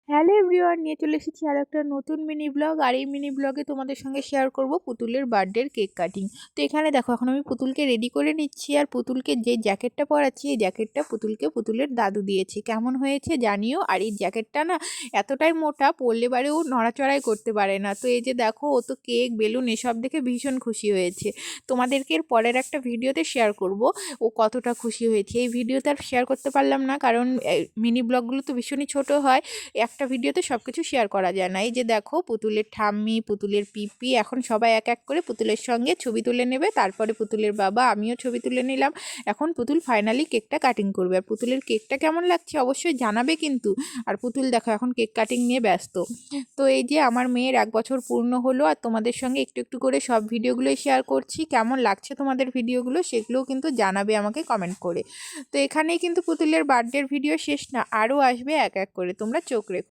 Hello everyone, নিয়ে চলে এসেছি আর একটা নতুন মিনি ব্লগ। আর এই মিনি ব্লগে তোমাদের সঙ্গে শেয়ার করব পুতুলের বার্থডের কেক কাটিং। তো এখানে দেখো, এখন আমি পুতুলকে রেডি করে নিচ্ছি। আর পুতুলকে যে জ্যাকেটটা পরাচ্ছি, এই জ্যাকেটটা পুতুলকে পুতুলের দাদু দিয়েছে। কেমন হয়েছে জানিও। আর এই জ্যাকেটটা না এতটাই মোটা, পরলে বারে ও নড়াচড়াই করতে পারে না। তো এই যে দেখো, ও তো কেক বেলুন এসব দেখে ভীষণ খুশি হয়েছে। তোমাদেরকে এর পরের একটা ভিডিওতে শেয়ার করব ও কতটা খুশি হয়েছে। এই ভিডিওতে আর শেয়ার করতে পারলাম না, কারণ মিনি ব্লগগুলো তো ভীষণই ছোট হয়, একটা ভিডিওতে সব কিছু শেয়ার করা যায় না। এই যে দেখো, পুতুলের ঠাম্মি, পুতুলের পিপি এখন সবাই এক এক করে পুতুলের সঙ্গে ছবি তুলে নেবে। তারপরে পুতুলের বাবা, আমিও ছবি তুলে নিলাম। এখন পুতুল ফাইনালি কেকটা কাটিং করবে। আর পুতুলের কেকটা কেমন লাগছে অবশ্যই জানাবে কিন্তু। আর পুতুল দেখো এখন কেক কাটিং নিয়ে ব্যস্ত। তো এই যে আমার মেয়ের 1 বছর পূর্ণ হলো, আর তোমাদের সঙ্গে একটু একটু করে সব ভিডিওগুলোই শেয়ার করছি। কেমন লাগছে তোমাদের ভিডিওগুলো সেগুলোও কিন্তু জানাবে আমাকে কমেন্ট করে। তো এখানেই কিন্তু পুতুলের বার্থডের ভিডিও শেষ না, আরও আসবে এক এক করে, তোমরা চোখ রেখো।